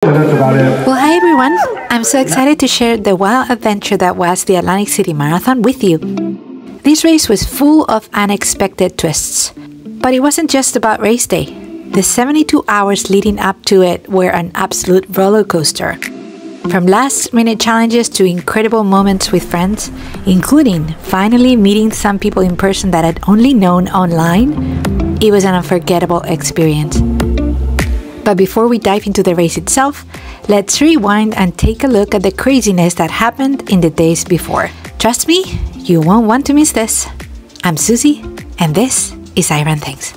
And that's about it. Well, hi everyone. I'm so excited to share the wild adventure that was the Atlantic City Marathon with you. This race was full of unexpected twists, but it wasn't just about race day. The 72 hours leading up to it were an absolute roller coaster. From last-minute challenges to incredible moments with friends, including finally meeting some people in person that I'd only known online, it was an unforgettable experience. But before we dive into the race itself, let's rewind and take a look at the craziness that happened in the days before. Trust me, you won't want to miss this. I'm Susie, and this is I Run Things.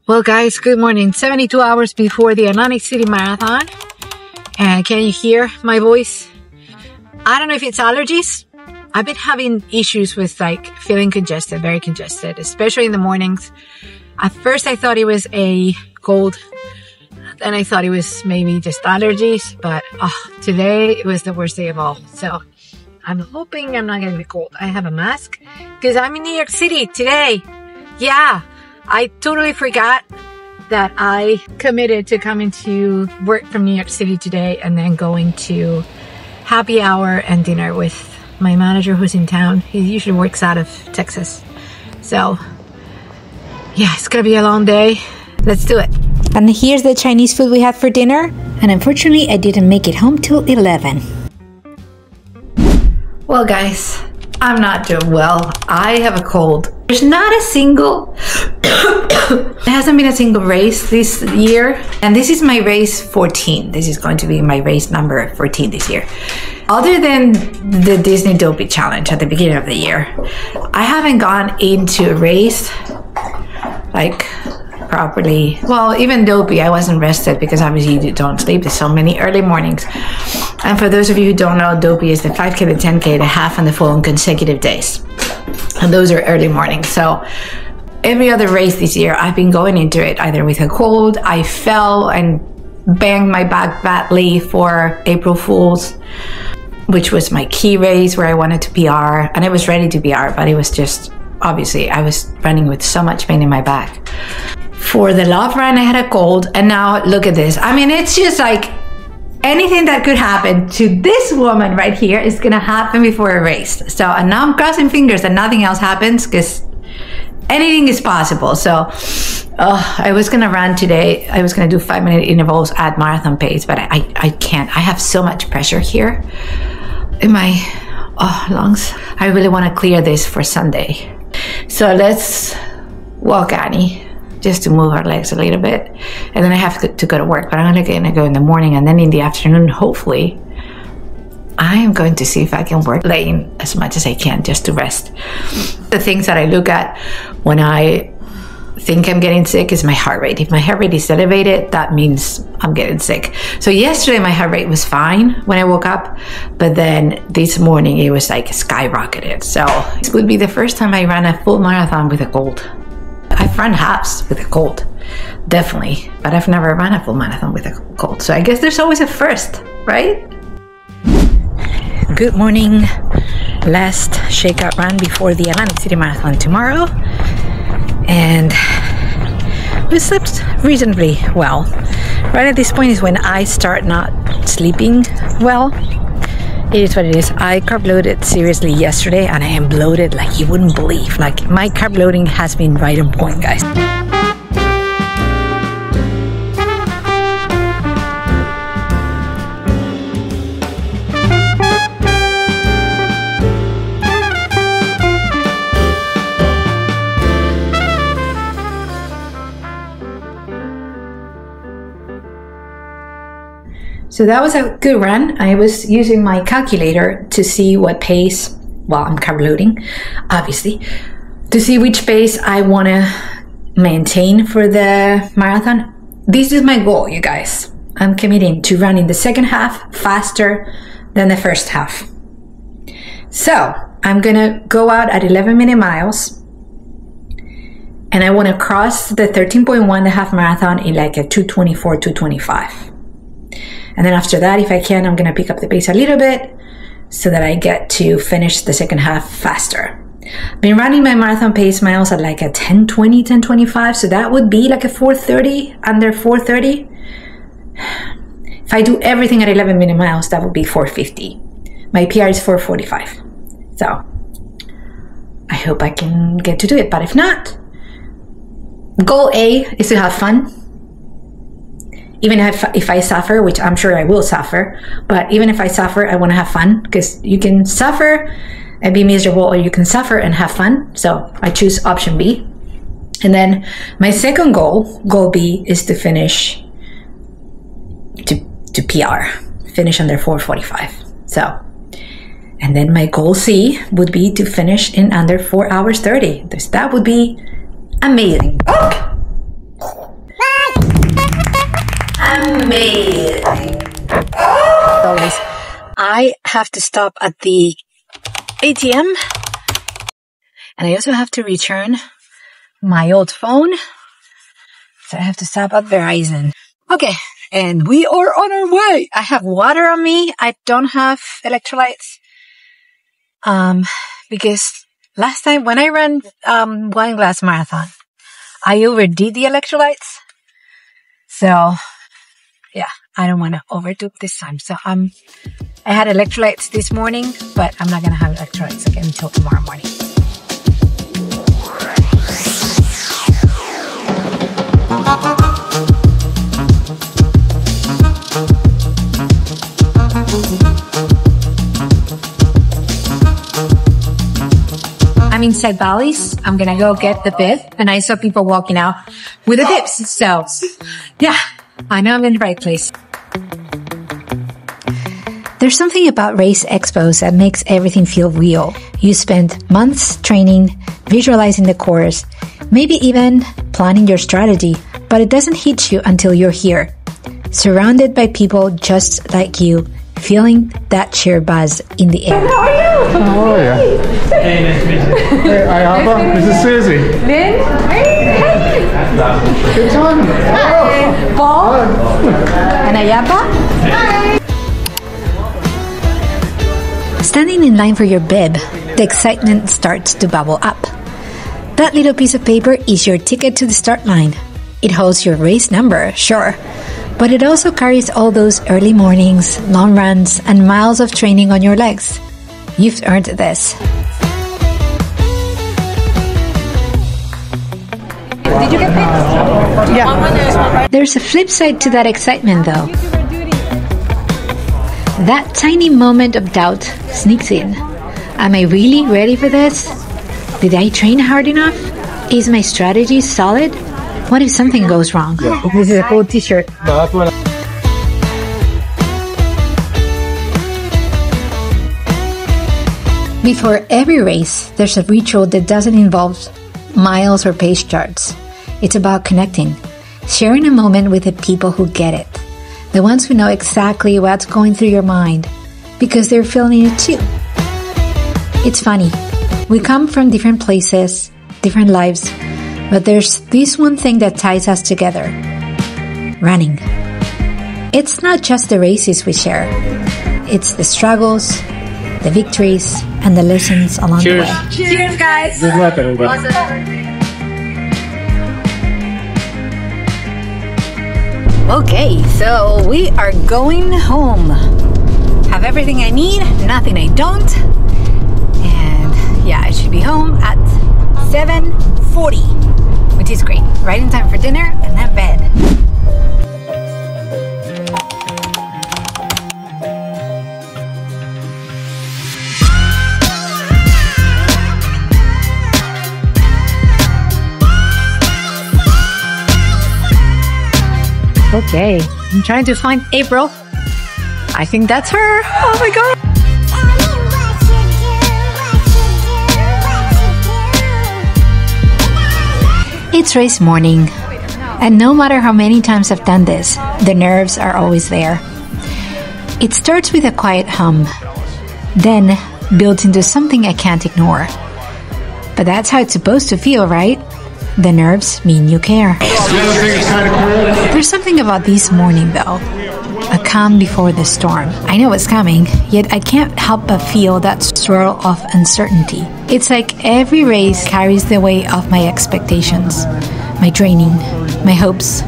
Well guys, good morning. 72 hours before the Atlantic City Marathon. And can you hear my voice? I don't know if it's allergies. I've been having issues with feeling congested, very congested, especially in the mornings. At first I thought it was a cold. Then I thought it was maybe just allergies, but today it was the worst day of all. So I'm hoping I'm not getting the cold. I have a mask because I'm in New York City today. Yeah, I totally forgot that I committed to coming to work from New York City today and then going to happy hour and dinner with my manager who's in town. He usually works out of Texas. So yeah, it's gonna be a long day. Let's do it. And here's the Chinese food we had for dinner. And unfortunately, I didn't make it home till 11. Well guys, I'm not doing well. I have a cold. There's not a single, there hasn't been a single race this year. And this is my race 14. This is going to be my race number 14 this year. Other than the Disney Dopey Challenge at the beginning of the year, I haven't gone into a race properly. Well, even Dopey, I wasn't rested because obviously you don't sleep. There's so many early mornings. And for those of you who don't know, Dopey is the 5K, the 10K, the half, and the full on consecutive days. And those are early mornings. So every other race this year, I've been going into it either with a cold. I fell and banged my back badly for April Fool's, which was my key race where I wanted to PR. And I was ready to PR, but it was just, obviously, I was running with so much pain in my back. For the Love Run, I had a cold, and now look at this. I mean, it's just like anything that could happen to this woman right here is gonna happen before a race. So, and now I'm crossing fingers that nothing else happens because anything is possible. So, I was gonna run today. I was gonna do 5-minute intervals at marathon pace, but I can't. I have so much pressure here in my lungs. I really wanna clear this for Sunday. So let's walk Annie, just to move our legs a little bit. And then I have to go to work, but I'm gonna go in the morning, and then in the afternoon, hopefully, I am going to see if I can work laying as much as I can just to rest. The things that I look at when I think I'm getting sick is my heart rate. If my heart rate is elevated, that means I'm getting sick. So yesterday my heart rate was fine when I woke up, but then this morning it was skyrocketed. So this would be the first time I ran a full marathon with a cold. I've run halves with a cold, definitely, but I've never run a full marathon with a cold. So I guess there's always a first, right? Good morning. Last shakeout run before the Atlantic City Marathon tomorrow. And we slept reasonably well. Right at this point is when I start not sleeping well. It is what it is. I carb loaded seriously yesterday, and I am bloated like you wouldn't believe. My carb loading has been right on point, guys. So that was a good run. I was using my calculator to see what pace, well, I'm carb loading, obviously, to see which pace I want to maintain for the marathon. This is my goal, you guys. I'm committing to running the second half faster than the first half. So I'm gonna go out at 11-minute miles, and I want to cross the 13.1 the half marathon in a 2:24, 2:25. And then after that, if I can, I'm gonna pick up the pace a little bit so that I get to finish the second half faster. I've been running my marathon pace miles at like a 10:20, 10:25, so that would be like a 4:30, under 4:30. If I do everything at 11-minute miles, that would be 4:50. My PR is 4:45. So I hope I can get to do it, but if not, goal A is to have fun. Even if I suffer, which I'm sure I will suffer, but even if I suffer, I want to have fun, because you can suffer and be miserable, or you can suffer and have fun. So I choose option B. And then my second goal B, is to finish to PR, finish under 4:45. So, and then my goal C would be to finish in under 4 hours 30. That would be amazing. Amazing. Always, I have to stop at the ATM, and I also have to return my old phone, so I have to stop at Verizon. Okay, and we are on our way. I have water on me. I don't have electrolytes, because last time when I ran Wine Glass Marathon, I overdid the electrolytes. So yeah, I don't want to overdo this time. So I had electrolytes this morning, but I'm not going to have electrolytes again until tomorrow morning. I'm inside Bally's. I'm going to go get the bib, and I saw people walking out with the bibs. So yeah, I know I'm in the right place. There's something about race expos that makes everything feel real. You spend months training, visualizing the course, maybe even planning your strategy, but it doesn't hit you until you're here, surrounded by people just like you, feeling that cheer buzz in the air. How are you? How are you? Hey, nice to meet you. Hey, Ayaba, this is Susie. Lynn? Hey! Good time. Hi. Paul? And Ayaba? Hi. Standing in line for your bib, the excitement starts to bubble up. That little piece of paper is your ticket to the start line. It holds your race number, sure, but it also carries all those early mornings, long runs, and miles of training on your legs. You've earned this. Did you get picked? Yeah. There's a flip side to that excitement, though. That tiny moment of doubt sneaks in. Am I really ready for this? Did I train hard enough? Is my strategy solid? What if something goes wrong? Yeah. This is a cool t-shirt. Before every race, there's a ritual that doesn't involve miles or pace charts. It's about connecting, sharing a moment with the people who get it, the ones who know exactly what's going through your mind, because they're feeling it too. It's funny. We come from different places, different lives, but there's this one thing that ties us together: running. It's not just the races we share. It's the struggles, the victories, and the lessons along the way. Cheers, guys! Good luck, everybody. Okay, so we are going home. Have everything I need, nothing I don't. And yeah, I should be home at 7:40, which is great. Right in time for dinner and then bed. Okay, I'm trying to find April. I think that's her. Oh my god. It's race morning, and no matter how many times I've done this, the nerves are always there. It starts with a quiet hum, then builds into something I can't ignore. But that's how it's supposed to feel, right? The nerves mean you care. The other thing is kind of cool. There's something about this morning, though. A calm before the storm. I know it's coming, yet I can't help but feel that swirl of uncertainty. It's like every race carries the weight of my expectations, my training, my hopes.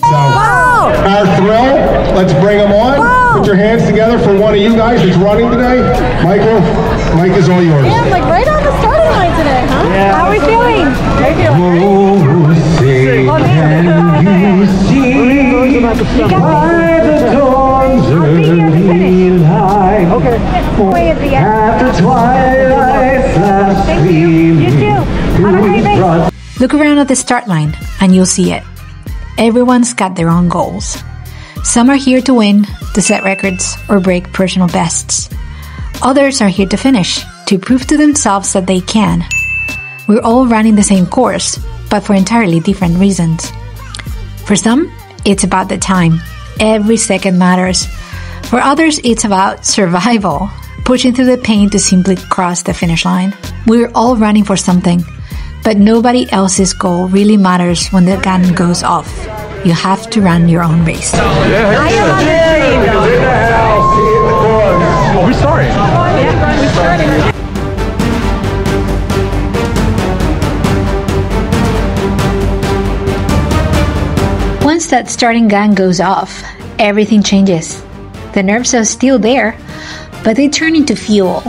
Our thrill, let's bring them on. Put your hands together for one of you guys that's running today. Michael, Mike is all yours. Yeah, like right on the starting line today, huh? Yeah. How are we feeling? Oh, say, can you see by the dawn's early light? Okay. Way at the end. After twilight's last You too. Have a great race. Look around at the start line and you'll see it. Everyone's got their own goals. Some are here to win, to set records, or break personal bests. Others are here to finish, to prove to themselves that they can. We're all running the same course, but for entirely different reasons. For some, it's about the time. Every second matters. For others, it's about survival, pushing through the pain to simply cross the finish line. We're all running for something, but nobody else's goal really matters when the gun goes off. You have to run your own race. I am on the stream. Oh, we started. Yeah, we started. Once that starting gun goes off, everything changes. The nerves are still there, but they turn into fuel.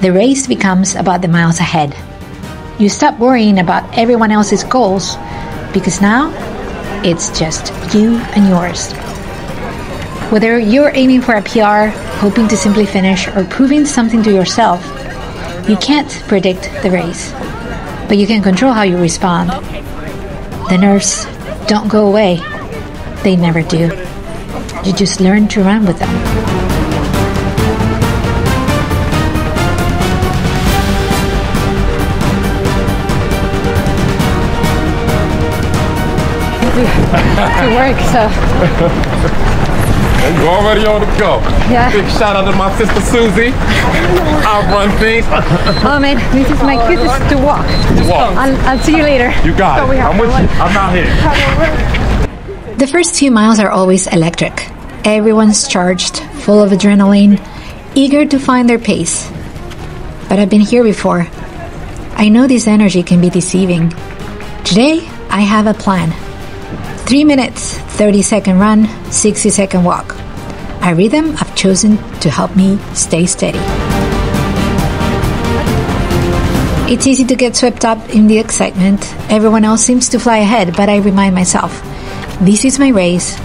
The race becomes about the miles ahead. You stop worrying about everyone else's goals because now it's just you and yours. Whether you're aiming for a PR, hoping to simply finish, or proving something to yourself, you can't predict the race, but you can control how you respond. The nerves don't go away. They never do. You just learn to run with them. To work, so I'm already on the go. Yeah. Big shout out to my sister Susie. I run things. oh man, this is my cutest to walk. Walk. I'll see you later. You got it. I'm with you. I'm out here. The first few miles are always electric. Everyone's charged, full of adrenaline, eager to find their pace. But I've been here before. I know this energy can be deceiving. Today, I have a plan. 3 minutes, 30-second run, 60-second walk. A rhythm I've chosen to help me stay steady. It's easy to get swept up in the excitement. Everyone else seems to fly ahead, but I remind myself, this is my race,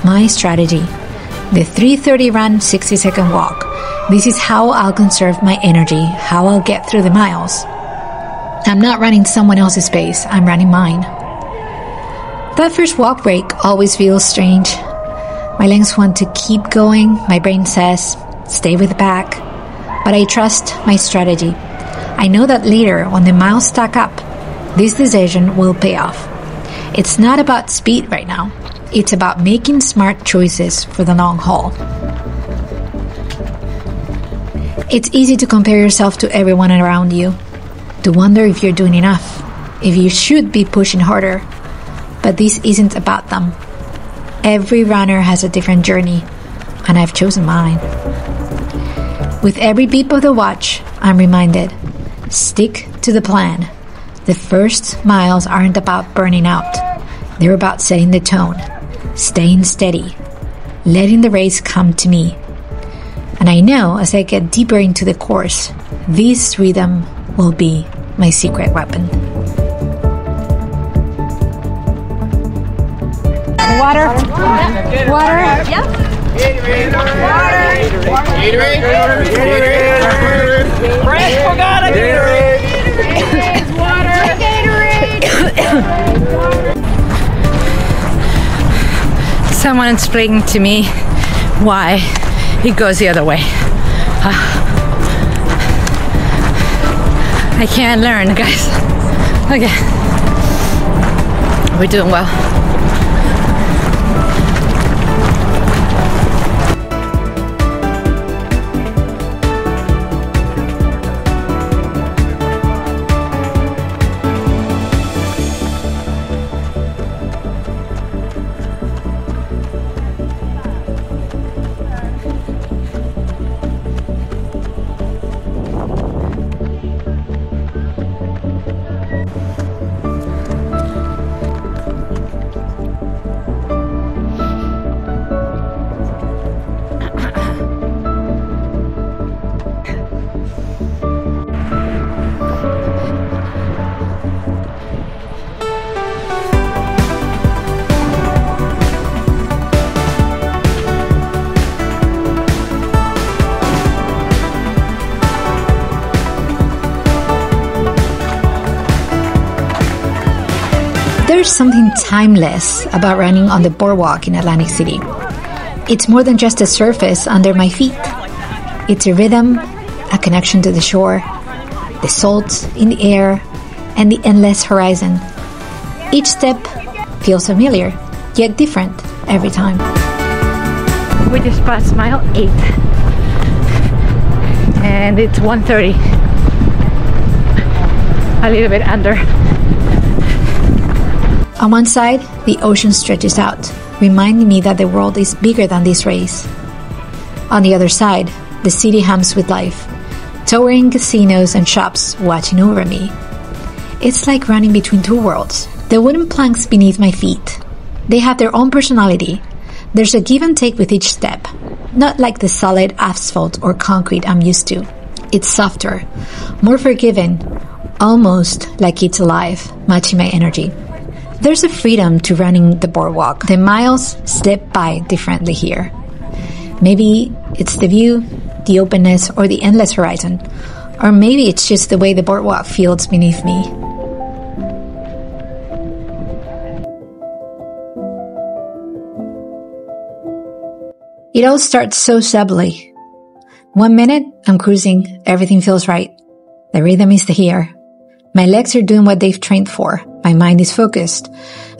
my strategy. The 3:30 run, 60-second walk. This is how I'll conserve my energy, how I'll get through the miles. I'm not running someone else's pace, I'm running mine. That first walk break always feels strange. My legs want to keep going, my brain says, stay with the pack. But I trust my strategy. I know that later, when the miles stack up, this decision will pay off. It's not about speed right now. It's about making smart choices for the long haul. It's easy to compare yourself to everyone around you, to wonder if you're doing enough, if you should be pushing harder. But this isn't about them. Every runner has a different journey, and I've chosen mine. With every beep of the watch, I'm reminded, stick to the plan. The first miles aren't about burning out. They're about setting the tone, staying steady, letting the race come to me. And I know as I get deeper into the course, this rhythm will be my secret weapon. Water. Water. Yep. Fresh forgot Gatorade. Someone explain to me why it goes the other way. I can't learn, guys. Okay. We're doing well. There's something timeless about running on the boardwalk in Atlantic City. It's more than just a surface under my feet. It's a rhythm, a connection to the shore, the salt in the air, and the endless horizon. Each step feels familiar, yet different every time. We just passed mile 8 and it's 1:30. A little bit under. On one side, the ocean stretches out, reminding me that the world is bigger than this race. On the other side, the city hums with life, towering casinos and shops watching over me. It's like running between two worlds. The wooden planks beneath my feet, they have their own personality. There's a give and take with each step, not like the solid asphalt or concrete I'm used to. It's softer, more forgiving, almost like it's alive, matching my energy. There's a freedom to running the boardwalk. The miles slip by differently here. Maybe it's the view, the openness, or the endless horizon. Or maybe it's just the way the boardwalk feels beneath me. It all starts so subtly. 1 minute, I'm cruising, everything feels right. The rhythm is here. My legs are doing what they've trained for. My mind is focused.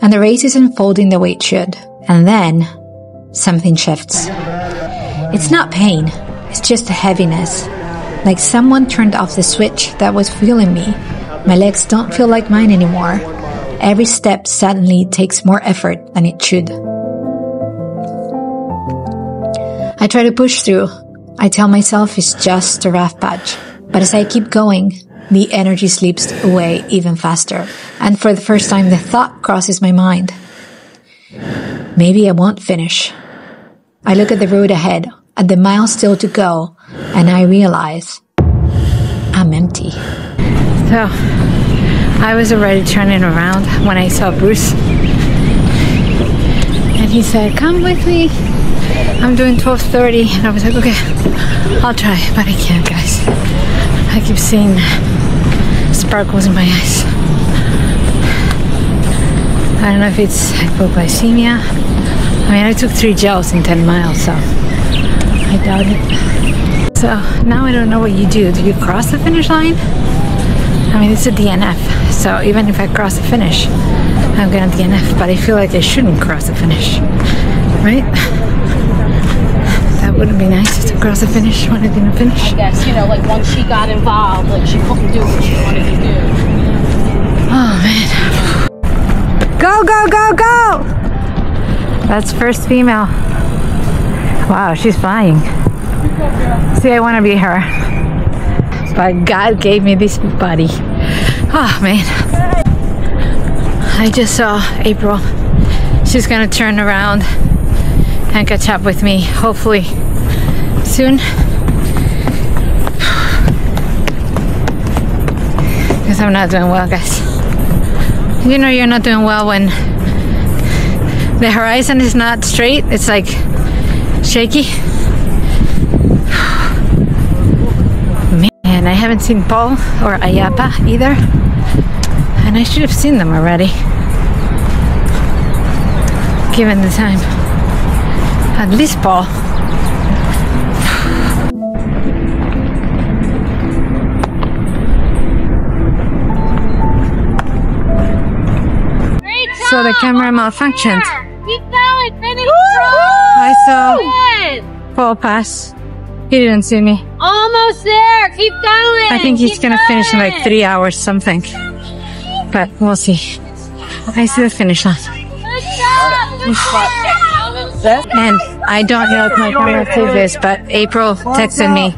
And the race is unfolding the way it should. And then, something shifts. It's not pain. It's just a heaviness. Like someone turned off the switch that was fueling me. My legs don't feel like mine anymore. Every step suddenly takes more effort than it should. I try to push through. I tell myself it's just a rough patch. But as I keep going, the energy slips away even faster. And for the first time, the thought crosses my mind. Maybe I won't finish. I look at the road ahead, at the miles still to go, and I realize I'm empty. So, I was already turning around when I saw Bruce. And he said, come with me. I'm doing 12:30. And I was like, okay, I'll try, but I can't, guys. I keep seeing sparkles in my eyes. I don't know if it's hypoglycemia. I mean, I took 3 gels in 10 miles, so I doubt it. So now I don't know what you do. Do you cross the finish line? I mean, it's a DNF, so even if I cross the finish, I'm gonna DNF, but I feel like I shouldn't cross the finish, right? That wouldn't be nice to cross the finish when I didn't finish. I guess, you know, like once she got involved, like she couldn't do what she wanted to do. Oh man. Go, go, go, go! That's first female. Wow, she's flying. See, I want to be her. But God gave me this body. Oh man. I just saw April. She's gonna turn around and catch up with me, hopefully soon. Because I'm not doing well, guys. You know you're not doing well when the horizon is not straight, it's like shaky. Man, I haven't seen Paul or Ayapa either. And I should have seen them already, given the time. At least Paul. So the camera malfunctioned. Keep going, finish I saw Paul pass. He didn't see me. Almost there, keep going. I think he's gonna finish in like 3 hours something. But we'll see. I see the finish line. And I don't know if my camera sees this, but April texted me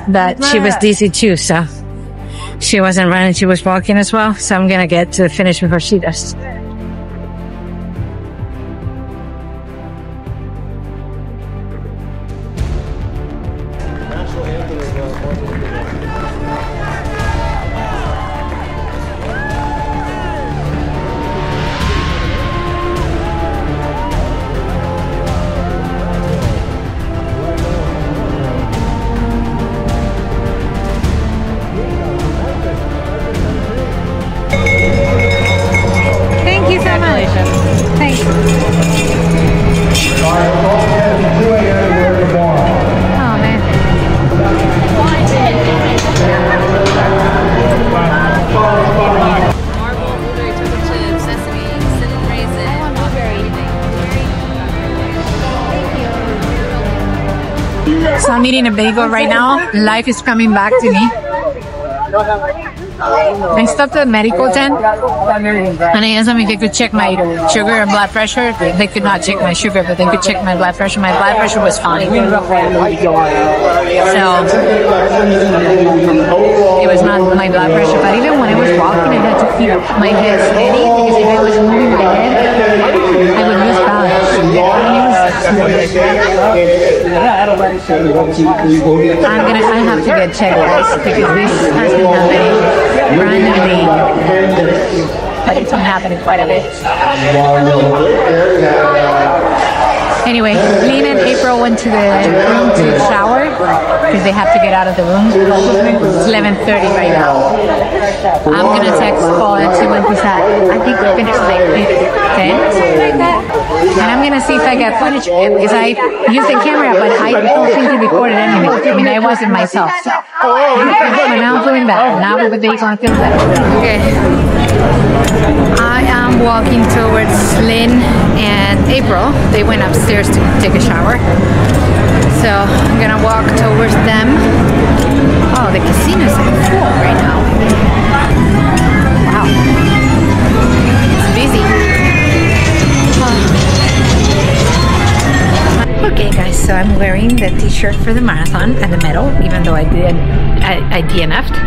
that she was dizzy too, so she wasn't running, she was walking as well. So I'm gonna get to the finish before she does. I'm eating a bagel right now. Life is coming back to me. I stopped at the medical tent and I asked them if they could check my sugar and blood pressure. They could not check my sugar, but they could check my blood pressure. My blood pressure was fine. So it was not my blood pressure, but even when I was walking, I had to keep my head steady because if I was moving my head, I would lose balance. I have to get checked, guys, because this has been happening randomly, but it's been happening quite a bit. Anyway, Lynn and April went to the room to shower because they have to get out of the room. It's 11:30 right now. I'm gonna text Paul and see when he's at. I think we're finished like 10, something like that. And I'm gonna see if I get footage because I used the camera, but I don't think it recorded anything. I mean, I wasn't myself. So. But now I'm feeling better. Now with the bagel, I feel better. Okay. I am walking towards Lynn and April. They went upstairs to take a shower. So I'm gonna walk towards them. Oh, the casino's full right now. Wow. It's busy. Okay guys, so I'm wearing the t-shirt for the marathon and the medal, even though I DNF'd.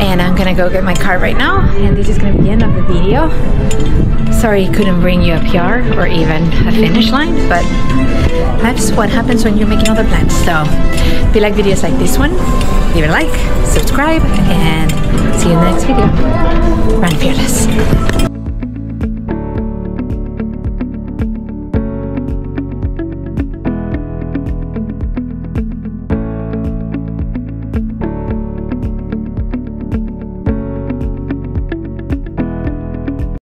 And I'm gonna go get my car right now, and this is gonna be the end of the video. Sorry I couldn't bring you a PR or even a finish line, but that's what happens when you're making other plans. So if you like videos like this one, leave a like, subscribe, and see you in the next video. Run fearless.